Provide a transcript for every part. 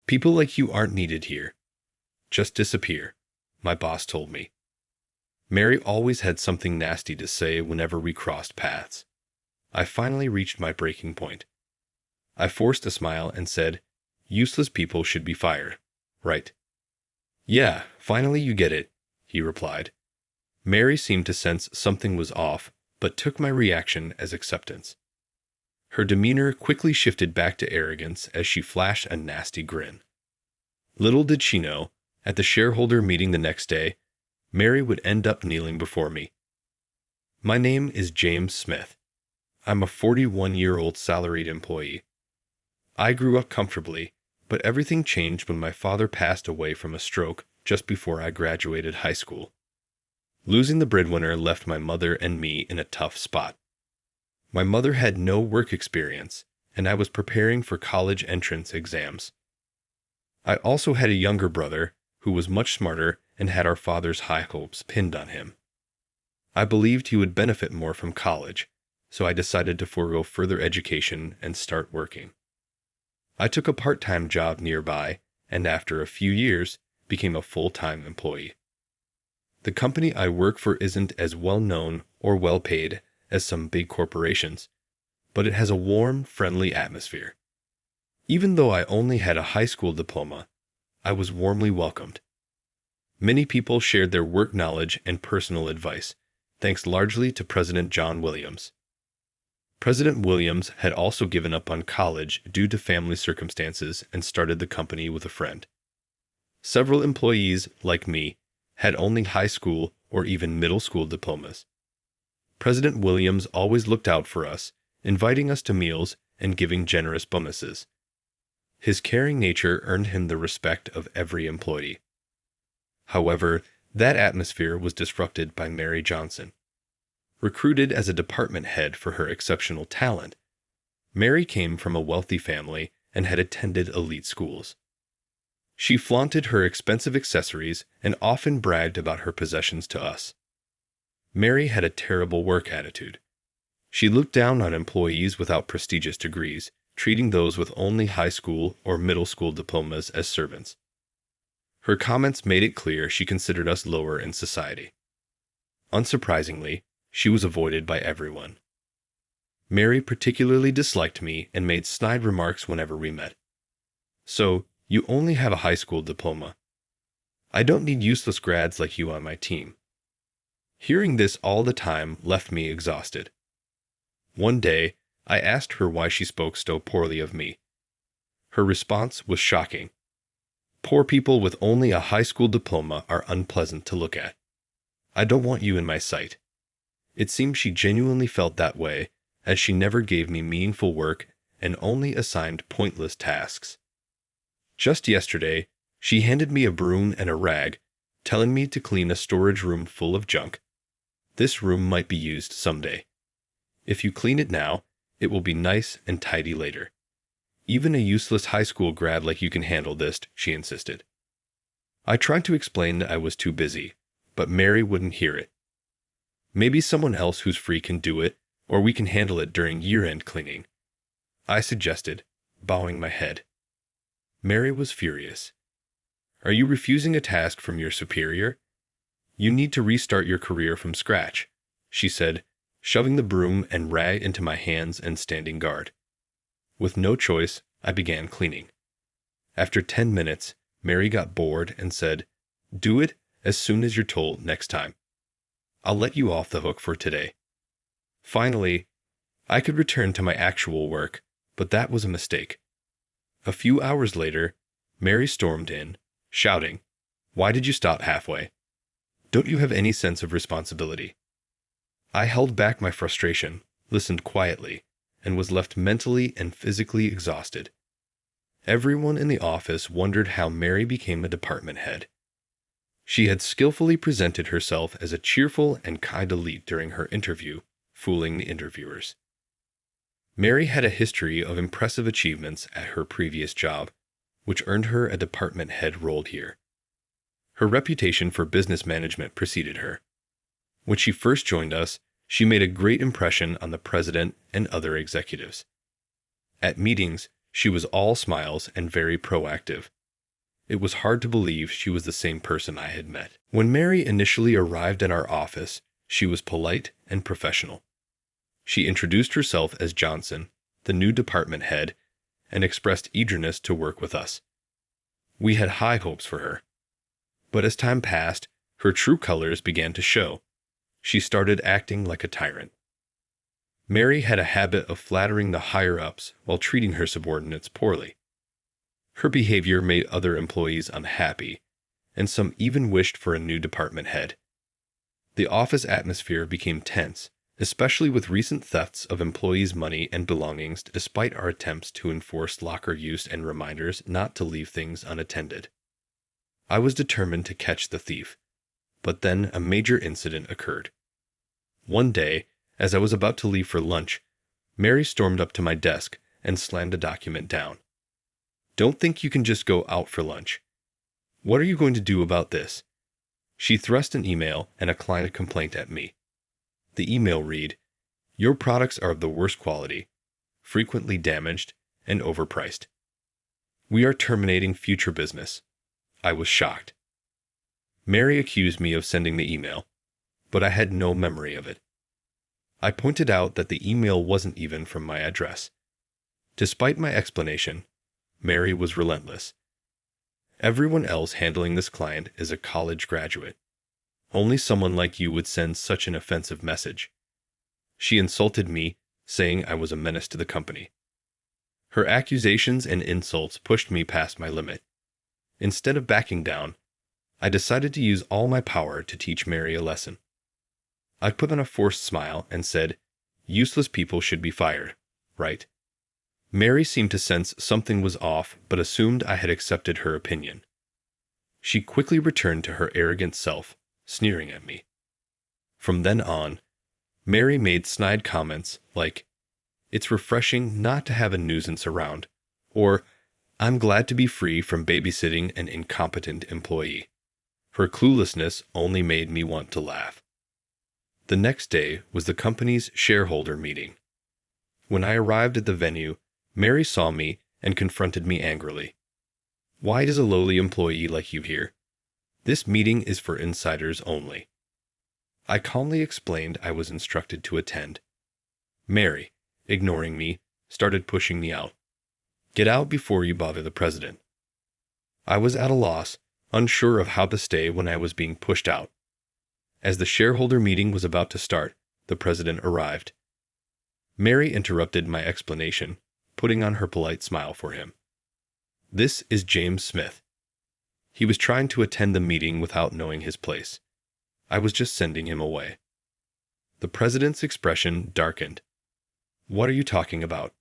People like you aren't needed here. Just disappear, my boss told me. Mary always had something nasty to say whenever we crossed paths. I finally reached my breaking point. I forced a smile and said, "Useless people should be fired, right?" "Yeah, finally you get it," he replied. Mary seemed to sense something was off, but took my reaction as acceptance. Her demeanor quickly shifted back to arrogance as she flashed a nasty grin. Little did she know, at the shareholder meeting the next day, Mary would end up kneeling before me. My name is James Smith. I'm a 41-year-old salaried employee. I grew up comfortably, but everything changed when my father passed away from a stroke just before I graduated high school. Losing the breadwinner left my mother and me in a tough spot. My mother had no work experience, and I was preparing for college entrance exams. I also had a younger brother who was much smarter and had our father's high hopes pinned on him. I believed he would benefit more from college, so I decided to forego further education and start working. I took a part-time job nearby, and after a few years, became a full-time employee. The company I work for isn't as well-known or well-paid as some big corporations, but it has a warm, friendly atmosphere. Even though I only had a high school diploma, I was warmly welcomed. Many people shared their work knowledge and personal advice, thanks largely to President John Williams. President Williams had also given up on college due to family circumstances and started the company with a friend. Several employees, like me, had only high school or even middle school diplomas. President Williams always looked out for us, inviting us to meals and giving generous bonuses. His caring nature earned him the respect of every employee. However, that atmosphere was disrupted by Mary Johnson. Recruited as a department head for her exceptional talent, Mary came from a wealthy family and had attended elite schools. She flaunted her expensive accessories and often bragged about her possessions to us. Mary had a terrible work attitude. She looked down on employees without prestigious degrees, treating those with only high school or middle school diplomas as servants. Her comments made it clear she considered us lower in society. Unsurprisingly, she was avoided by everyone. Mary particularly disliked me and made snide remarks whenever we met. "So, you only have a high school diploma. I don't need useless grads like you on my team." Hearing this all the time left me exhausted. One day, I asked her why she spoke so poorly of me. Her response was shocking. "Poor people with only a high school diploma are unpleasant to look at. I don't want you in my sight." It seemed she genuinely felt that way, as she never gave me meaningful work and only assigned pointless tasks. Just yesterday, she handed me a broom and a rag, telling me to clean a storage room full of junk. "This room might be used someday. If you clean it now, it will be nice and tidy later. Even a useless high school grad like you can handle this," she insisted. I tried to explain that I was too busy, but Mary wouldn't hear it. "Maybe someone else who's free can do it, or we can handle it during year-end cleaning," I suggested, bowing my head. Mary was furious. "Are you refusing a task from your superior? You need to restart your career from scratch," she said, shoving the broom and rag into my hands and standing guard. With no choice, I began cleaning. After 10 minutes, Mary got bored and said, "Do it as soon as you're told next time. I'll let you off the hook for today." Finally, I could return to my actual work, but that was a mistake. A few hours later, Mary stormed in, shouting, "Why did you stop halfway? Don't you have any sense of responsibility?" I held back my frustration, listened quietly, and was left mentally and physically exhausted. Everyone in the office wondered how Mary became a department head. She had skillfully presented herself as a cheerful and kind elite during her interview, fooling the interviewers. Mary had a history of impressive achievements at her previous job, which earned her a department head role here. Her reputation for business management preceded her. When she first joined us, she made a great impression on the president and other executives. At meetings, she was all smiles and very proactive, It was hard to believe she was the same person I had met. When Mary initially arrived at our office, she was polite and professional. She introduced herself as Johnson, the new department head, and expressed eagerness to work with us. We had high hopes for her. But as time passed, her true colors began to show. She started acting like a tyrant. Mary had a habit of flattering the higher-ups while treating her subordinates poorly. Her behavior made other employees unhappy, and some even wished for a new department head. The office atmosphere became tense, especially with recent thefts of employees' money and belongings despite our attempts to enforce locker use and reminders not to leave things unattended. I was determined to catch the thief, but then a major incident occurred. One day, as I was about to leave for lunch, Mary stormed up to my desk and slammed a document down. "Don't think you can just go out for lunch. What are you going to do about this?" She thrust an email and a client complaint at me. The email read, "Your products are of the worst quality, frequently damaged, and overpriced. We are terminating future business." I was shocked. Mary accused me of sending the email, but I had no memory of it. I pointed out that the email wasn't even from my address. Despite my explanation, Mary was relentless. "Everyone else handling this client is a college graduate. Only someone like you would send such an offensive message." She insulted me, saying I was a menace to the company. Her accusations and insults pushed me past my limit. Instead of backing down, I decided to use all my power to teach Mary a lesson. I put on a forced smile and said, "Useless people should be fired, right?" Mary seemed to sense something was off, but assumed I had accepted her opinion. She quickly returned to her arrogant self, sneering at me. From then on, Mary made snide comments like, "It's refreshing not to have a nuisance around," or, "I'm glad to be free from babysitting an incompetent employee." Her cluelessness only made me want to laugh. The next day was the company's shareholder meeting. When I arrived at the venue, Mary saw me and confronted me angrily. "Why does a lowly employee like you here? This meeting is for insiders only." I calmly explained I was instructed to attend. Mary, ignoring me, started pushing me out. "Get out before you bother the president." I was at a loss, unsure of how to stay when I was being pushed out. As the shareholder meeting was about to start, the president arrived. Mary interrupted my explanation, putting on her polite smile for him. "This is James Smith." He was trying to attend the meeting without knowing his place. I was just sending him away. The president's expression darkened. "What are you talking about?"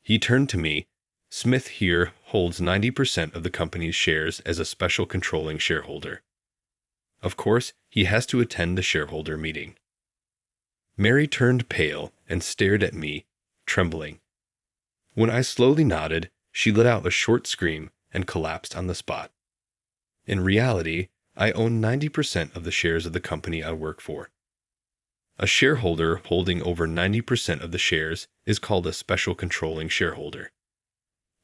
He turned to me. "Smith here holds 90% of the company's shares as a special controlling shareholder. Of course, he has to attend the shareholder meeting." Mary turned pale and stared at me, trembling. When I slowly nodded, she let out a short scream and collapsed on the spot. In reality, I own 90% of the shares of the company I work for. A shareholder holding over 90% of the shares is called a special controlling shareholder.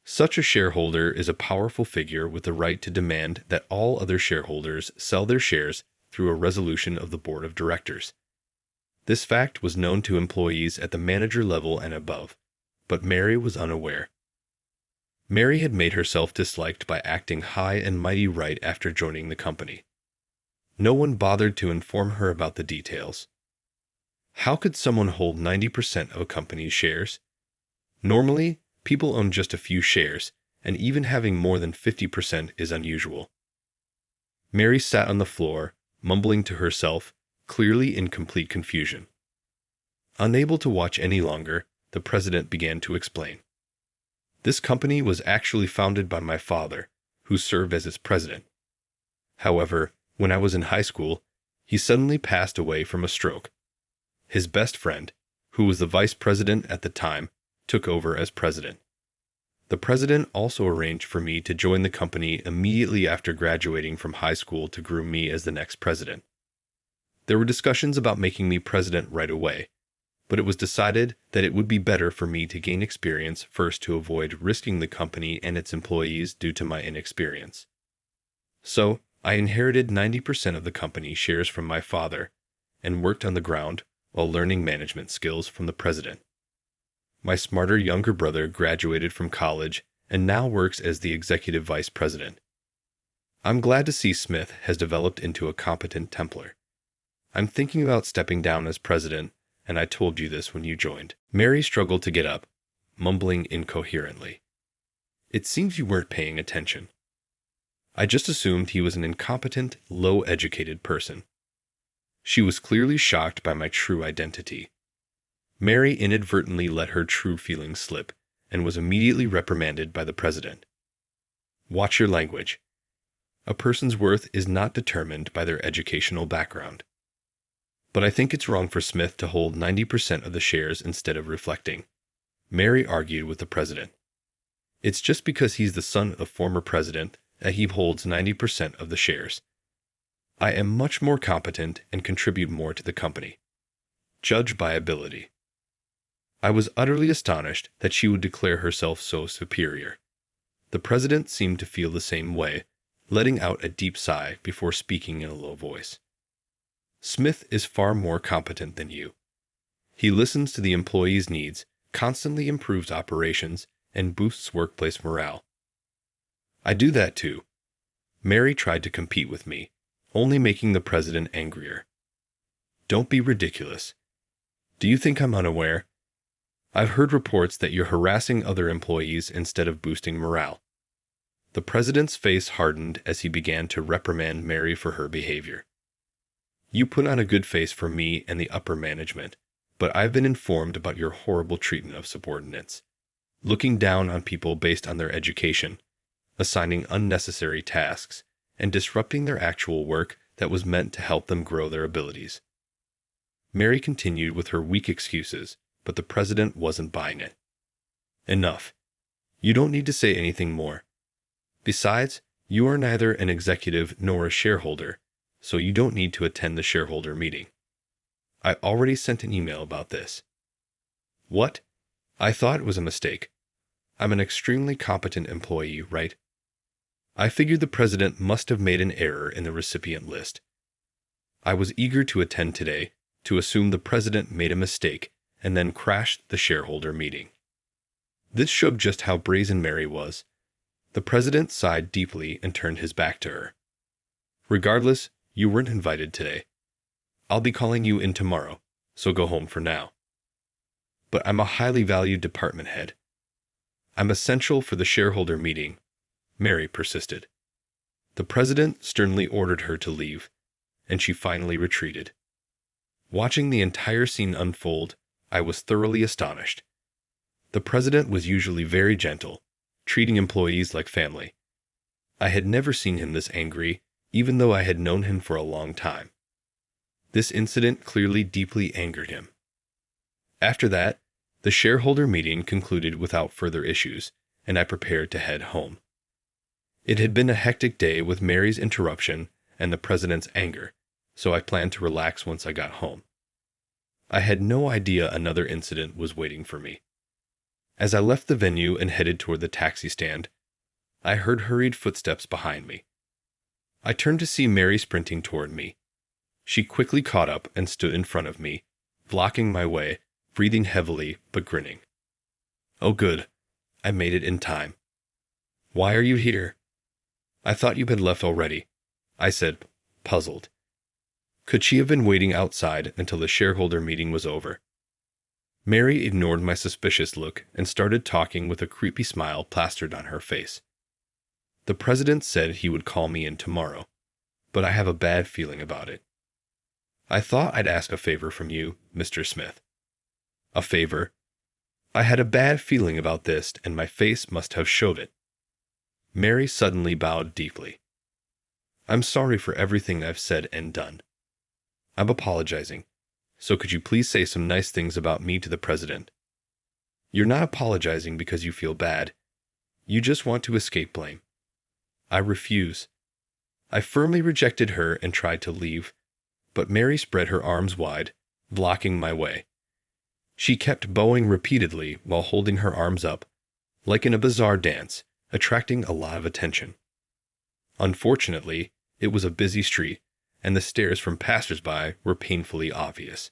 Such a shareholder is a powerful figure with the right to demand that all other shareholders sell their shares through a resolution of the board of directors. This fact was known to employees at the manager level and above, but Mary was unaware. Mary had made herself disliked by acting high and mighty right after joining the company. No one bothered to inform her about the details. How could someone hold 90% of a company's shares? Normally, people own just a few shares, and even having more than 50% is unusual. Mary sat on the floor, mumbling to herself, clearly in complete confusion. Unable to watch any longer, the president began to explain. This company was actually founded by my father, who served as its president. However, when I was in high school, he suddenly passed away from a stroke. His best friend, who was the vice president at the time, took over as president. The president also arranged for me to join the company immediately after graduating from high school to groom me as the next president. There were discussions about making me president right away, but it was decided that it would be better for me to gain experience first to avoid risking the company and its employees due to my inexperience. So, I inherited 90% of the company shares from my father and worked on the ground while learning management skills from the president. My smarter younger brother graduated from college and now works as the executive vice president. I'm glad to see Smith has developed into a competent Templar. I'm thinking about stepping down as president, and I told you this when you joined. Mary struggled to get up, mumbling incoherently. It seems you weren't paying attention. I just assumed he was an incompetent, low-educated person. She was clearly shocked by my true identity. Mary inadvertently let her true feelings slip and was immediately reprimanded by the president. Watch your language. A person's worth is not determined by their educational background. But I think it's wrong for Smith to hold 90% of the shares instead of reflecting, Mary argued with the president. It's just because he's the son of the former president that he holds 90% of the shares. I am much more competent and contribute more to the company. Judge by ability. I was utterly astonished that she would declare herself so superior. The president seemed to feel the same way, letting out a deep sigh before speaking in a low voice. Smith is far more competent than you. He listens to the employees' needs, constantly improves operations, and boosts workplace morale. I do that too. Mary tried to compete with me, only making the president angrier. Don't be ridiculous. Do you think I'm unaware? I've heard reports that you're harassing other employees instead of boosting morale. The president's face hardened as he began to reprimand Mary for her behavior. You put on a good face for me and the upper management, but I've been informed about your horrible treatment of subordinates, looking down on people based on their education, assigning unnecessary tasks, and disrupting their actual work that was meant to help them grow their abilities. Mary continued with her weak excuses, but the president wasn't buying it. Enough. You don't need to say anything more. Besides, you are neither an executive nor a shareholder, so you don't need to attend the shareholder meeting. I already sent an email about this. What? I thought it was a mistake. I'm an extremely competent employee, right? I figured the president must have made an error in the recipient list. I was eager to attend today to assume the president made a mistake and then crashed the shareholder meeting. This showed just how brazen Mary was. The president sighed deeply and turned his back to her. Regardless, you weren't invited today. I'll be calling you in tomorrow, so go home for now. But I'm a highly valued department head. I'm essential for the shareholder meeting, Mary persisted. The president sternly ordered her to leave, and she finally retreated. Watching the entire scene unfold, I was thoroughly astonished. The president was usually very gentle, treating employees like family. I had never seen him this angry, even though I had known him for a long time. This incident clearly deeply angered him. After that, the shareholder meeting concluded without further issues, and I prepared to head home. It had been a hectic day with Mary's interruption and the president's anger, so I planned to relax once I got home. I had no idea another incident was waiting for me. As I left the venue and headed toward the taxi stand, I heard hurried footsteps behind me. I turned to see Mary sprinting toward me. She quickly caught up and stood in front of me, blocking my way, breathing heavily but grinning. Oh good, I made it in time. Why are you here? I thought you had left already, I said, puzzled. Could she have been waiting outside until the shareholder meeting was over? Mary ignored my suspicious look and started talking with a creepy smile plastered on her face. The president said he would call me in tomorrow, but I have a bad feeling about it. I thought I'd ask a favor from you, Mr. Smith. A favor? I had a bad feeling about this, and my face must have showed it. Mary suddenly bowed deeply. I'm sorry for everything I've said and done. I'm apologizing, so could you please say some nice things about me to the president? You're not apologizing because you feel bad. You just want to escape blame. I refuse. I firmly rejected her and tried to leave, but Mary spread her arms wide, blocking my way. She kept bowing repeatedly while holding her arms up, like in a bizarre dance, attracting a lot of attention. Unfortunately, it was a busy street, and the stares from passers-by were painfully obvious.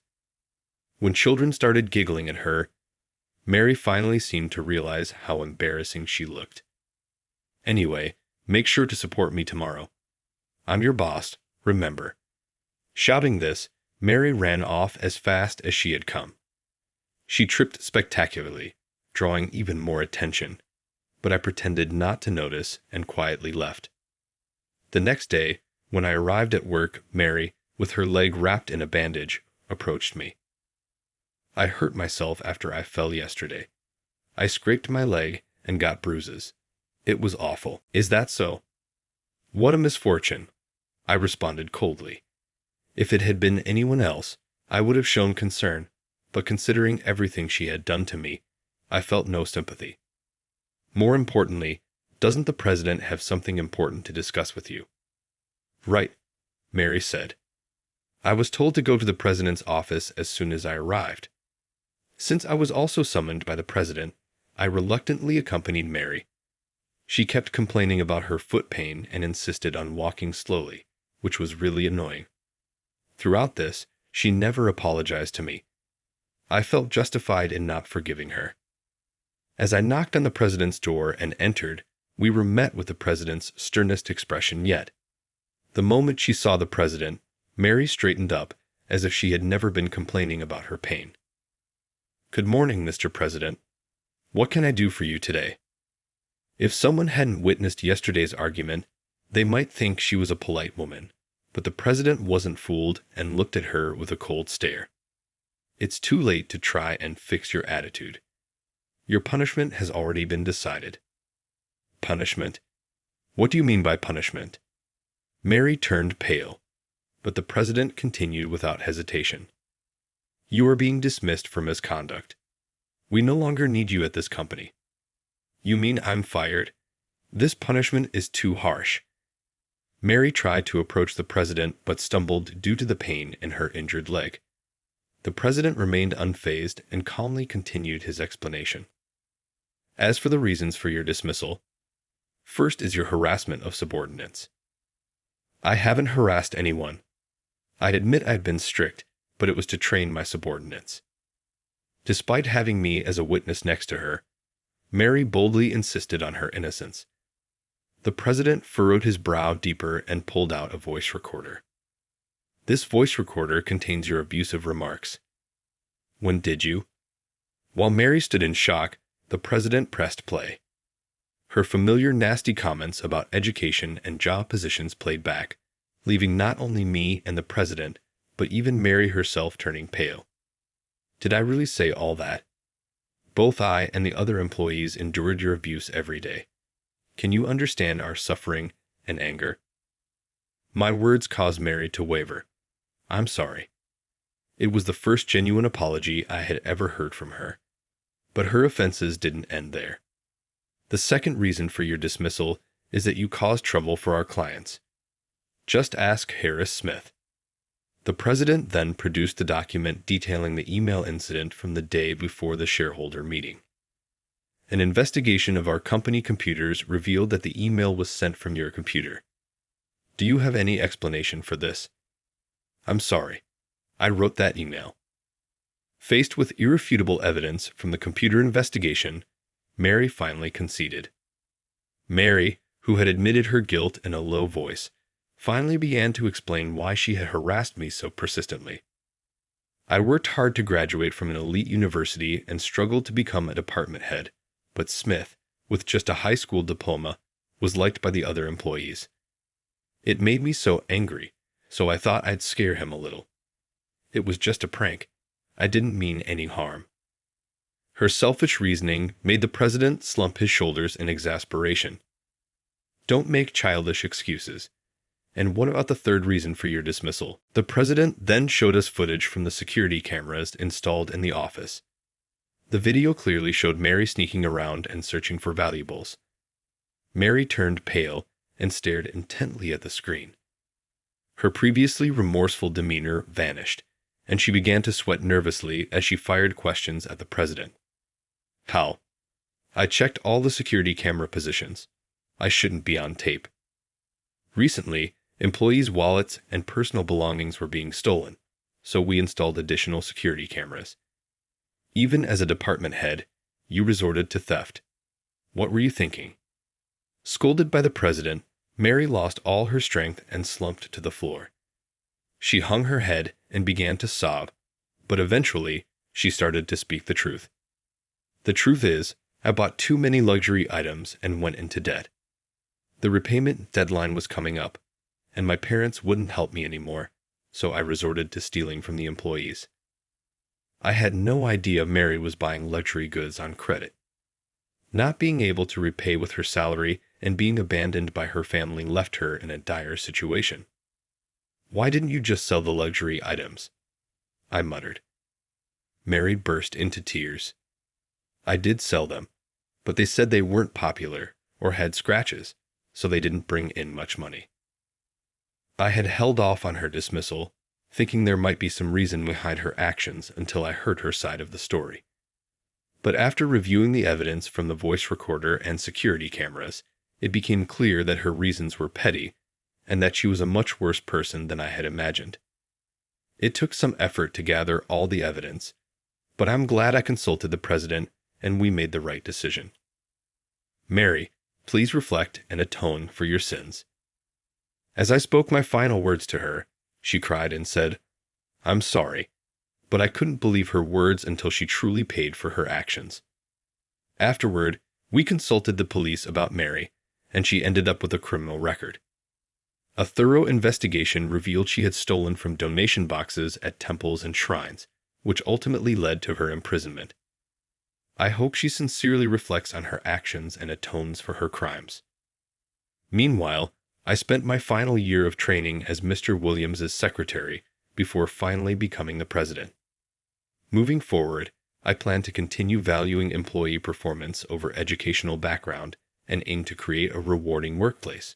When children started giggling at her, Mary finally seemed to realize how embarrassing she looked. Anyway, make sure to support me tomorrow. I'm your boss, remember. Shouting this, Mary ran off as fast as she had come. She tripped spectacularly, drawing even more attention, but I pretended not to notice and quietly left. The next day, when I arrived at work, Mary, with her leg wrapped in a bandage, approached me. I hurt myself after I fell yesterday. I scraped my leg and got bruises. It was awful. Is that so? What a misfortune, I responded coldly. If it had been anyone else, I would have shown concern, but considering everything she had done to me, I felt no sympathy. More importantly, doesn't the president have something important to discuss with you? Right, Mary said. I was told to go to the president's office as soon as I arrived. Since I was also summoned by the president, I reluctantly accompanied Mary. She kept complaining about her foot pain and insisted on walking slowly, which was really annoying. Throughout this, she never apologized to me. I felt justified in not forgiving her. As I knocked on the president's door and entered, we were met with the president's sternest expression yet. The moment she saw the president, Mary straightened up as if she had never been complaining about her pain. Good morning, Mr. President. What can I do for you today? If someone hadn't witnessed yesterday's argument, they might think she was a polite woman, but the president wasn't fooled and looked at her with a cold stare. It's too late to try and fix your attitude. Your punishment has already been decided. Punishment? What do you mean by punishment? Mary turned pale, but the president continued without hesitation. You are being dismissed for misconduct. We no longer need you at this company. You mean I'm fired? This punishment is too harsh. Mary tried to approach the president but stumbled due to the pain in her injured leg. The president remained unfazed and calmly continued his explanation. As for the reasons for your dismissal, first is your harassment of subordinates. I haven't harassed anyone. I'd admit I'd been strict, but it was to train my subordinates. Despite having me as a witness next to her, Mary boldly insisted on her innocence. The president furrowed his brow deeper and pulled out a voice recorder. This voice recorder contains your abusive remarks. When did you? While Mary stood in shock, the president pressed play. Her familiar nasty comments about education and job positions played back, leaving not only me and the president, but even Mary herself turning pale. Did I really say all that? Both I and the other employees endured your abuse every day. Can you understand our suffering and anger? My words caused Mary to waver. I'm sorry. It was the first genuine apology I had ever heard from her. But her offenses didn't end there. The second reason for your dismissal is that you caused trouble for our clients. Just ask Harris Smith. The president then produced the document detailing the email incident from the day before the shareholder meeting. An investigation of our company computers revealed that the email was sent from your computer. Do you have any explanation for this? I'm sorry. I wrote that email. Faced with irrefutable evidence from the computer investigation, Mary finally conceded. Mary, who had admitted her guilt in a low voice, finally began to explain why she had harassed me so persistently. I worked hard to graduate from an elite university and struggled to become a department head, but Smith, with just a high school diploma, was liked by the other employees. It made me so angry, so I thought I'd scare him a little. It was just a prank. I didn't mean any harm. Her selfish reasoning made the president slump his shoulders in exasperation. Don't make childish excuses. And what about the third reason for your dismissal? The president then showed us footage from the security cameras installed in the office. The video clearly showed Mary sneaking around and searching for valuables. Mary turned pale and stared intently at the screen. Her previously remorseful demeanor vanished, and she began to sweat nervously as she fired questions at the president. How? I checked all the security camera positions. I shouldn't be on tape. Recently, employees' wallets and personal belongings were being stolen, so we installed additional security cameras. Even as a department head, you resorted to theft. What were you thinking? Scolded by the president, Mary lost all her strength and slumped to the floor. She hung her head and began to sob, but eventually she started to speak the truth. The truth is, I bought too many luxury items and went into debt. The repayment deadline was coming up, and my parents wouldn't help me anymore, so I resorted to stealing from the employees. I had no idea Mary was buying luxury goods on credit. Not being able to repay with her salary and being abandoned by her family left her in a dire situation. Why didn't you just sell the luxury items? I muttered. Mary burst into tears. I did sell them, but they said they weren't popular or had scratches, so they didn't bring in much money. I had held off on her dismissal, thinking there might be some reason behind her actions until I heard her side of the story. But after reviewing the evidence from the voice recorder and security cameras, it became clear that her reasons were petty and that she was a much worse person than I had imagined. It took some effort to gather all the evidence, but I'm glad I consulted the president and we made the right decision. Mary, please reflect and atone for your sins. As I spoke my final words to her, she cried and said, I'm sorry, but I couldn't believe her words until she truly paid for her actions. Afterward, we consulted the police about Mary, and she ended up with a criminal record. A thorough investigation revealed she had stolen from donation boxes at temples and shrines, which ultimately led to her imprisonment. I hope she sincerely reflects on her actions and atones for her crimes. Meanwhile, I spent my final year of training as Mr. Williams's secretary before finally becoming the president. Moving forward, I plan to continue valuing employee performance over educational background and aim to create a rewarding workplace.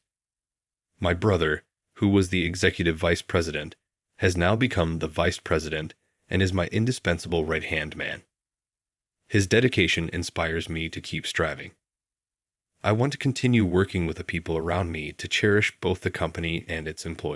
My brother, who was the executive vice president, has now become the vice president and is my indispensable right-hand man. His dedication inspires me to keep striving. I want to continue working with the people around me to cherish both the company and its employees.